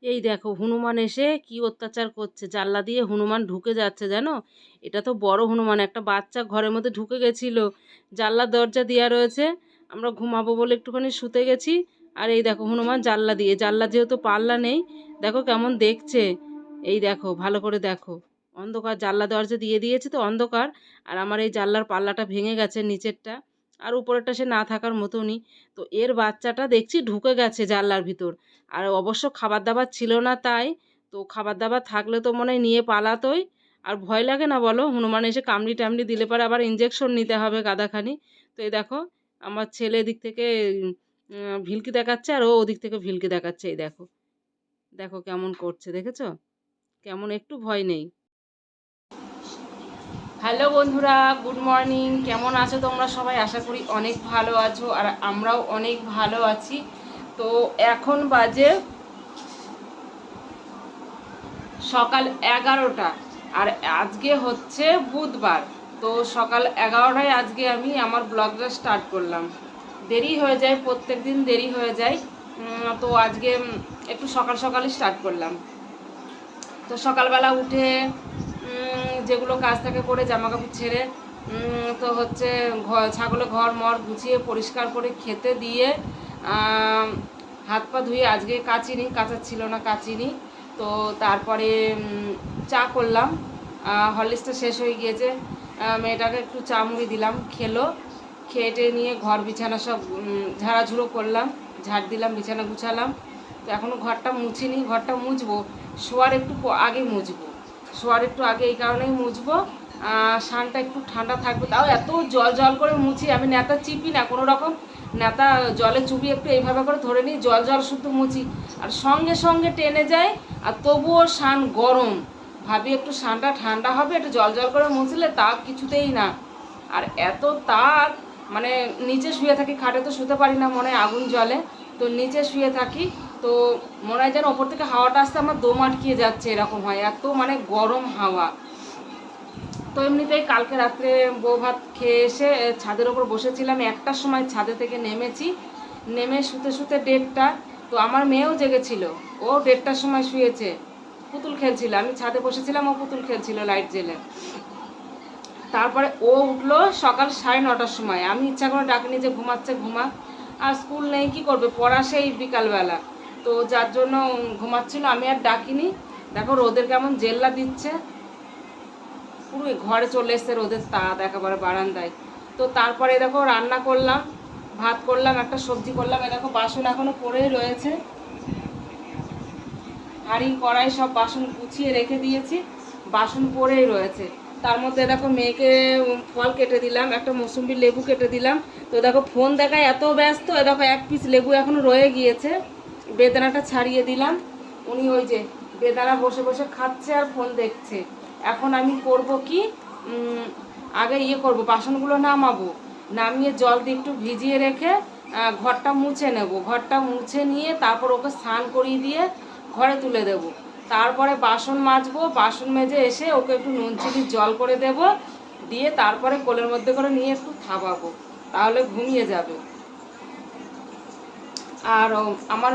এই দেখো হনুমান এসে কি অত্যাচার করছে, জানলা দিয়ে হনুমান ঢুকে যাচ্ছে জানো। এটা তো বড় হনুমান, একটা বাচ্চা ঘরের মধ্যে ঢুকে গেছিল, জানলার দরজা দেওয়া রয়েছে, আমরা ঘুমাবো বলে একটুখানি শুতে গেছি। আর এই দেখো হনুমান জানলা দিয়ে, জানলা যেহেতু পাল্লা নেই, দেখো কেমন দেখছে। এই দেখো ভালো করে দেখো, অন্ধকার, জানলা দরজা দিয়ে দিয়েছে তো অন্ধকার। আর আমার এই জানলার পাল্লাটা ভেঙে গেছে নিচেরটা, আর উপরেরটা সে না থাকার মতনই। তো এর বাচ্চাটা দেখছি ঢুকে গেছে জানলার ভিতর। আর অবশ্য খাবার দাবার ছিল না, তাই তো খাবার দাবার থাকলে তো মনে হয় নিয়ে পালাতোই। আর ভয় লাগে না বলো, হনুমান এসে কামড়ি টামড়ি দিলে পরে আবার ইঞ্জেকশন নিতে হবে গাদাখানি। তো এই দেখো আমার ছেলে এদিক থেকে ভিলকি দেখাচ্ছে, আর ও ওদিক থেকে ভিলকি দেখাচ্ছে। এই দেখো, দেখো কেমন করছে, দেখেছো কেমন, একটু ভয় নেই। হ্যালো বন্ধুরা, গুড মর্নিং। কেমন আছো তোমরা সবাই? আশা করি অনেক ভালো আছো, আর আমরাও অনেক ভালো আছি। তো এখন বাজে সকাল 11টা, আর আজকে হচ্ছে বুধবার। তো সকাল 11টায় আজকে আমি আমার ব্লগটা স্টার্ট করলাম। দেরি হয়ে যায়, প্রত্যেক দিন দেরি হয়ে যায়। তো আজকে একটু সকাল সকালই স্টার্ট করলাম। তো সকালবেলা উঠে যেগুলো কাজ থাকে করে, জামা কাপড় ছেড়ে তো হচ্ছে ছাগলের ঘর মর গুছিয়ে পরিষ্কার করে খেতে দিয়ে হাত পা ধুয়ে, আজকে কাচিনি, কাচার ছিল না কাচিনি। তো তারপরে চা করলাম, হরলিক্সটা শেষ হয়ে গিয়েছে, মেয়েটাকে একটু চা মুড়ি দিলাম, খেলো। খেটে নিয়ে ঘর বিছানা সব ঝাড়াঝুড়ো করলাম, ঝাড় দিলাম, বিছানা গুছালাম। তো এখনও ঘরটা মুছিনি, ঘরটা মুছবো, শোয়ার একটু আগে মুছবো, শোয়ার একটু আগে এই কারণেই মুছবো, সানটা একটু ঠান্ডা থাকবে। তাও এত জল জল করে মুছি, আমি নেতা চিপি না কোনো রকম, নেতা জলে চুপি একটু এইভাবে করে ধরে নিই, জল জল শুধু মুছি, আর সঙ্গে সঙ্গে টেনে যায়। আর তবুও সান গরম, ভাবি একটু সানটা ঠান্ডা হবে, একটু জল জল করে মুছলে, তা কিছুতেই না। আর এত তাপ, মানে নিচে শুয়ে থাকি, খাটে তো শুতে পারি না, মনে হয় আগুন জ্বলে। তো নিচে শুয়ে থাকি, তো মনে হয় যেন ওপর থেকে হাওয়াটা আসতে আমার দম আটকিয়ে যাচ্ছে, এরকম হয়, এত মানে গরম হাওয়া। তো এমনিতেই কালকে রাত্রে বউ ভাত খেয়ে এসে ছাদের ওপর বসেছিলাম, 1টার সময় ছাদে থেকে নেমেছি, নেমে শুতে শুতে 1:30টা। তো আমার মেয়েও জেগেছিল, ও 1:30টার সময় শুয়েছে, পুতুল খেলছিল, আমি ছাদে বসেছিলাম, ও পুতুল খেলছিল লাইট জেলে। তারপরে ও উঠলো সকাল 9:30টার সময়, আমি ইচ্ছা করে ডাকিনি, যে ঘুমাচ্ছে ঘুমাক, আর স্কুল নেই, কি করবে, পড়া সেই বিকালবেলা, তো যার জন্য ঘুমাচ্ছিল, আমি আর ডাকিনি। দেখো রোদের কেমন জেল্লা দিচ্ছে, পুরো ঘরে চলে এসছে রোদের তাপ একেবারে বারান্দায়। তো তারপরে দেখো রান্না করলাম, ভাত করলাম, একটা সবজি করলাম, এ দেখো বাসন এখনো পড়েই রয়েছে, হাঁড়ি কড়াই সব বাসন গুছিয়ে রেখে দিয়েছি, বাসন পড়েই রয়েছে। তার মধ্যে দেখো মেয়েকে ফল কেটে দিলাম, একটা মৌসুম্বি লেবু কেটে দিলাম। তো দেখো ফোন দেখায় এত ব্যস্ত, দেখো এক পিস লেবু এখনো রয়ে গিয়েছে, বেদানাটা ছাড়িয়ে দিলাম, উনি ওই যে বেদানা বসে বসে খাচ্ছে আর ফোন দেখছে। এখন আমি করব কি, আগে করব, বাসনগুলো নামাবো, নামিয়ে জল দিয়ে একটু ভিজিয়ে রেখে ঘরটা মুছে নেব, ঘরটা মুছে নিয়ে তারপর ওকে স্নান করিয়ে দিয়ে ঘরে তুলে দেব। তারপরে বাসন মাজবো, বাসন মেজে এসে ওকে একটু নুন চিনির জল করে দেব, দিয়ে তারপরে কোলের মধ্যে করে নিয়ে একটু খাওয়াবো, তাহলে ঘুমিয়ে যাবে। আর আমার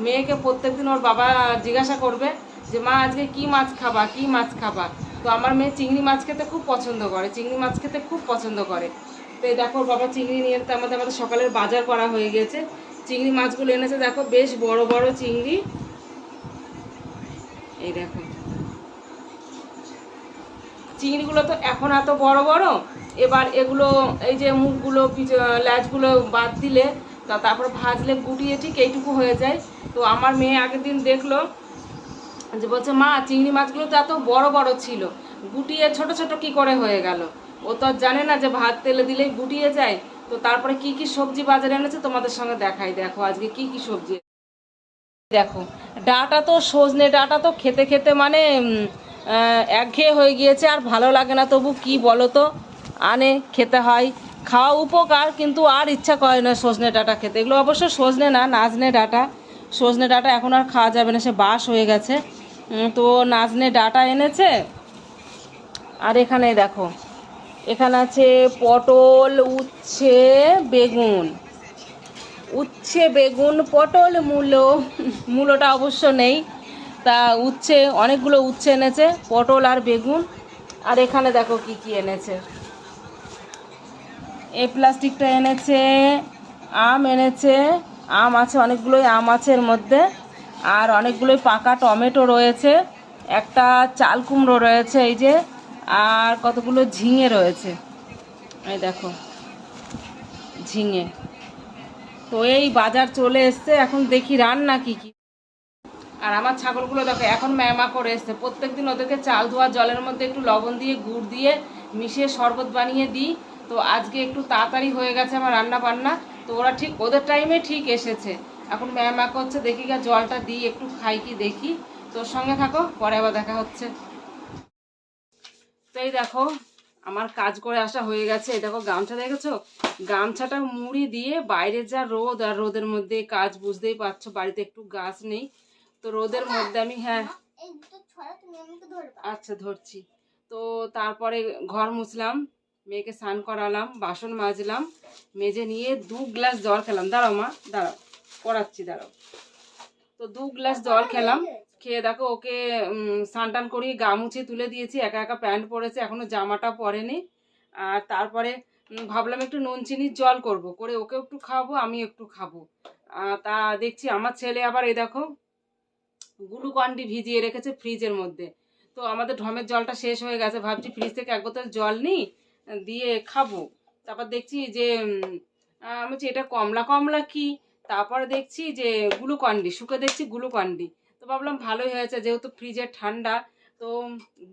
মেয়েকে প্রত্যেকদিন ওর বাবা জিজ্ঞাসা করবে যে মা আজকে কি মাছ খাবা, কি মাছ খাবা। তো আমার মেয়ে চিংড়ি মাছ খেতে খুব পছন্দ করে, চিংড়ি মাছ খেতে খুব পছন্দ করে। তো এই দেখো ওর বাবা চিংড়ি নিয়ে এতে আমাদের সকালের বাজার করা হয়ে গেছে, চিংড়ি মাছগুলো এনেছে, দেখো বেশ বড় বড় চিংড়ি, এই দেখো চিংড়িগুলো তো এখন এত বড় বড়। এবার এগুলো এই যে মুখগুলো ল্যাজগুলো বাদ দিলে, তারপর ভাজলে গুটিয়ে ঠিক এইটুকু হয়ে যায়। তো আমার মেয়ে আগের দিন দেখলো, যে বলছে মা চিংড়ি মাছগুলো তো এত বড় বড় ছিল, গুটিয়ে ছোট ছোট কি করে হয়ে গেল। ও তো আর জানে না যে ভাত তেলে দিলেই গুটিয়ে যায়। তো তারপরে কি কি সবজি বাজারে এনেছে তোমাদের সঙ্গে দেখাই, দেখো আজকে কি কি সবজি। দেখো ডাঁটা, তো সজনে ডাঁটা তো খেতে খেতে মানে একঘেয়ে হয়ে গিয়েছে, আর ভালো লাগে না, তবু কি বলো তো, আনে খেতে হয়, খাওয়া উপকার, কিন্তু আর ইচ্ছা করে না সজনে ডাঁটা খেতে। এগুলো অবশ্য সজনে না, নাজনে ডাঁটা, সজনে ডাঁটা এখন আর খাওয়া যাবে না, সে বাস হয়ে গেছে। তো নাজনে ডাঁটা এনেছে। আর এখানে দেখো, এখানে আছে পটল, উচ্ছে, বেগুন, উচ্ছে, বেগুন, পটল, মূলোটা অবশ্য নেই। তা উচ্ছে, অনেকগুলো উচ্ছে এনেছে, পটল আর বেগুন। আর এখানে দেখো কি কি এনেছে। এই প্লাস্টিকটা এনেছে, আম এনেছে, আম আছে অনেকগুলোই, আম আছে এর মধ্যে। আর অনেকগুলোই পাকা টমেটো রয়েছে, একটা চাল কুমড়ো রয়েছে এই যে, আর কতগুলো ঝিঙে রয়েছে, এই দেখো ঝিঙে। তো এই বাজার চলে এসছে, এখন দেখি রান্না কি কি। আর আমার ছাগলগুলো দেখো এখন ম্যামা করে এসছে। প্রত্যেকদিন ওদেরকে চাল ধোয়া জলের মধ্যে একটু লবণ দিয়ে গুড় দিয়ে মিশিয়ে শরবত বানিয়ে দিই। তো আজকে একটু তাড়াতাড়ি হয়ে গেছে আমার রান্না বান্না, তো ওরা ঠিক ওদের টাইমে ঠিক এসেছে। এখন ম্যামা করছে, দেখি গা জলটা দিই, একটু খাই কি দেখি। তোর সঙ্গে থাকো, পরে আবার দেখা হচ্ছে। তো এই দেখো আমার কাজ করে আসা হয়ে গেছে। এই দেখো গামছা দেখেছো, গামছাটা মুড়ি দিয়ে, বাইরে যা রোদ, আর রোদের মধ্যে কাজ বুঝতেই পারছো, বাড়িতে একটু গাছ নেই, তো রোদের মধ্যে আমি, হ্যাঁ আচ্ছা ধরছি। তো তারপরে ঘর মুছলাম, মেয়েকে স্নান করালাম, বাসন মাজলাম, মেজে নিয়ে 2 গ্লাস জল খেলাম। দাঁড়াও মা, দাঁড়াও, করাচ্ছি, দাঁড়াও। তো 2 গ্লাস জল খেলাম, খেয়ে দেখো ওকে স্নান টান করিয়ে গা মুছিয়ে তুলে দিয়েছি। একা একা প্যান্ট পরেছে, এখনো জামাটা পরেনি। আর তারপরে ভাবলাম একটু নুন চিনির জল করব, করে ওকে একটু খাবো, আমি একটু খাবো। তা দেখছি আমার ছেলে আবার এই দেখো গ্লুকন-ডি ভিজিয়ে রেখেছে ফ্রিজের মধ্যে। তো আমাদের ঢমের জলটা শেষ হয়ে গেছে, ভাবছি ফ্রিজ থেকে 1 বোতল জল নিই, দিয়ে খাবো। তারপর দেখছি যে আমি বলছি এটা কমলা কমলা কি, তারপরে দেখছি যে গ্লুকন-ডি, শুকে দেখছি গ্লুকন-ডি। তো ভাবলাম ভালোই হয়েছে, যেহেতু ফ্রিজে ঠান্ডা। তো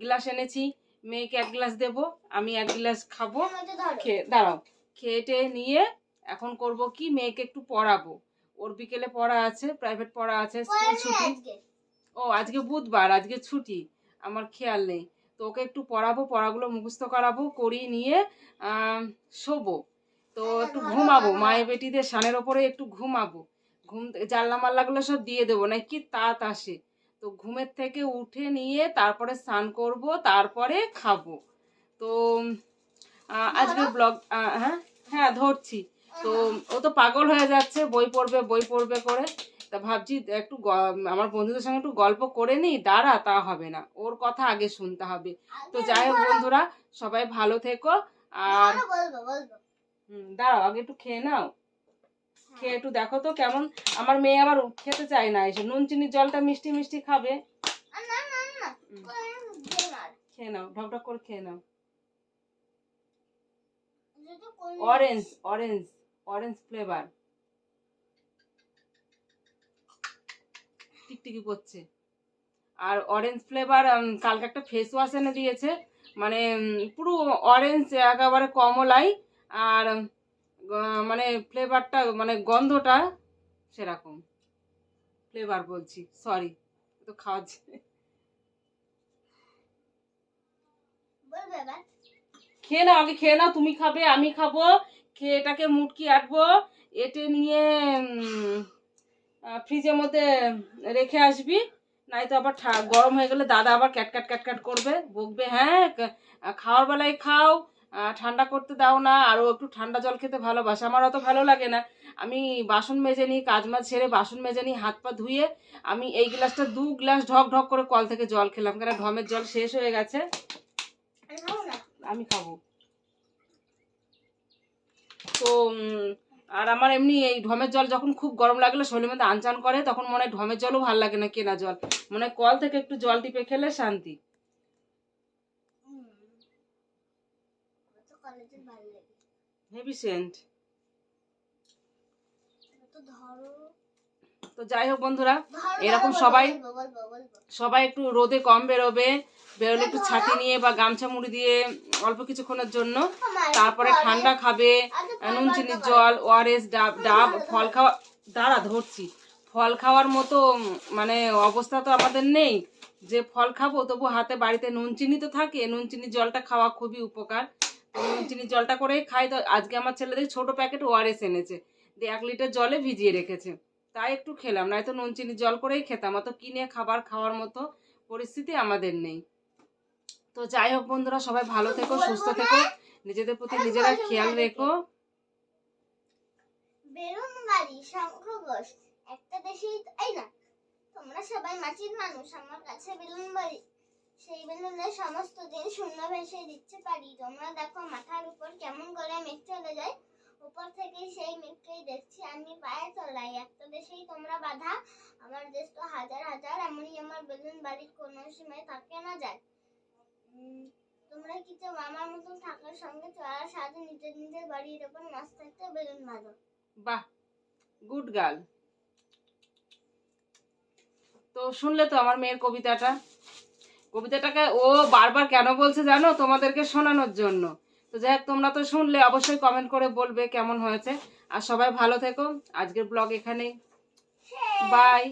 গ্লাস এনেছি, মেয়েকে 1 গ্লাস দেবো, আমি 1 গ্লাস খাবো। খেয়ে দাঁড়াও, খেয়ে নিয়ে এখন করব কি, মেয়েকে একটু পড়াবো। ওর বিকেলে পড়া আছে, প্রাইভেট পড়া আছে, স্কুল ছুটি। ও আজকে বুধবার, আজকে ছুটি, আমার খেয়াল নেই। তো ওকে একটু পড়াবো, পড়াগুলো মুখস্থ করাবো, করিয়ে নিয়ে শোবো। তো একটু ঘুমাবো, মায়ের বেটিদের শানের ওপরে একটু ঘুমাবো। জানলা মাল্লাগুলো সব দিয়ে দেবো, না কি তাঁত আসে। তো ঘুমের থেকে উঠে নিয়ে তারপরে স্নান করব, তারপরে খাবো। তো আজকে ব্লগ, হ্যাঁ হ্যাঁ ধরছি। তো ও তো পাগল হয়ে যাচ্ছে, বই পড়বে বই পড়বে করে। তা ভাবছি একটু আমার বন্ধুদের সঙ্গে একটু গল্প করে নিই, দাঁড়া তা হবে না, ওর কথা আগে শুনতে হবে। তো যাই হোক বন্ধুরা, সবাই ভালো থেকো। আর দাঁড়াও, আগে একটু খেয়ে নাও, খেয়ে একটু দেখো তো কেমন। আমার মেয়ে আবার খেতে চায় না, এসে নুন চিনির জলটা মিষ্টি মিষ্টি খাবে। খেয়ে নাও, ঢক ঢক করে খেয়ে নাও। অরেঞ্জ অরেঞ্জ অরেঞ্জ ফ্লেভার, টিকটিকি করছে। আর অরেঞ্জ ফ্লেভার, কালকে একটা ফেস ওয়াশ এনে দিয়েছে, মানে পুরো অরেঞ্জ একেবারে কমলাই, আর মানে ফ্লেভারটা, মানে গন্ধটা সেরকম। ফ্লেভার বলছি, সরি, তো খাওয়াচ্ছে। খেয়ে নাও, আগে খেয়ে নাও, তুমি খাবে আমি খাবো, খেয়ে এটাকে মুটকি আটবো, এটে নিয়ে ফ্রিজের মধ্যে রেখে আসবি। নাই তো আবার গরম হয়ে গেলে দাদা আবার ক্যাটক্যাট ক্যাটক্যাট করবে, বকবে, হ্যাঁ খাওয়ার বেলায় খাও, ঠান্ডা করতে দাও না। আরও একটু ঠান্ডা জল খেতে ভালোবাসে, আমার অত ভালো লাগে না। আমি বাসন মেজে নিই, কাজ মাজ সেরে বাসন মেজে নিই, হাত পা ধুয়ে আমি এই গ্লাসটা 2 গ্লাস ঢক ঢক করে কল থেকে জল খেলাম, কেন ঢমের জল শেষ হয়ে গেছে। আমি খাবো। তো আর আমার এমনি এই ঢমের জল যখন খুব গরম লাগলে শরীরের মধ্যে আনচান করে, তখন মনে হয় ঢমের জলও ভালো লাগে না, কেনা জল, মনে হয় কল থেকে একটু জল টিপে খেলে শান্তি। Heavy Saint. তো যাই হোক বন্ধুরা, এরকম সবাই সবাই একটু রোদে কম বেরোবে, বেরোলে একটু ছাতি নিয়ে বা গামছা মুড়ি দিয়ে অল্প কিছুক্ষণের জন্য, তারপরে ঠান্ডা খাবে, নুন চিনির জল, ওআরএস, ডাব, ফল খাওয়া। দাঁড়া ধরছি, ফল খাওয়ার মতো মানে অবস্থা তো আমাদের নেই যে ফল খাবো, তবু হাতে বাড়িতে নুন চিনি তো থাকে, নুন চিনির জলটা খাওয়া খুবই উপকার। নুন চিনির জলটা করেই খাই। তো আজকে আমার ছেলেদের ছোট প্যাকেট ওআরএস এনেছে, দিয়ে 1 লিটার জলে ভিজিয়ে রেখেছে, তাই একটু খেলাম, নয়তো নুন চিনি জল করেই খেতাম, অত কিনে খাবার খাওয়ার মতো পরিস্থিতি আমাদের নেই। তো যাই হোক বন্ধুরা, সবাই ভালো থেকো, সুস্থ থেকো, নিজেদের প্রতি নিজেরা খেয়াল রেখো। বেলুন বাড়ি, শঙ্খ ঘোষ, একটা দেশেই তাই না? তোমরা সবাই মাটির মানুষ, আমার কাছে বেলুন বাড়ি। সেই বেলুনে সমস্ত দিন শূন্য ভেসে দিচ্ছে পারি। তোমরা দেখো মাথার উপর কেমন করে মেঘ চলে যায়, উপর থেকে সেই মেঘকেই দেখছি আমি পায়ের তলায়। একটা দেশেই তোমরা বাধা, আমার দেশ তো হাজার হাজার, এমনই আমার বেলুন বাড়ির কোনো সীমায় থাকে না যায়। তোমরা কি চাও আমার মতন থাকার সঙ্গে চলার সাথে নিজের নিজের বাড়ির ওপর মস্ত একটা বেলুন বাঁধো? বাহ, গুড গার্ল। তো শুনলে তো আমার মেয়ের কবিতাটাকে ও বারবার কেন বলছে জানো? তোমাদেরকে শোনানোর জন্য। তো যাই হোক, তোমরা তো শুনলে, অবশ্যই কমেন্ট করে বলবে কেমন হয়েছে। আর সবাই ভালো থেকো। আজকের ব্লগ এখানেই, বাই।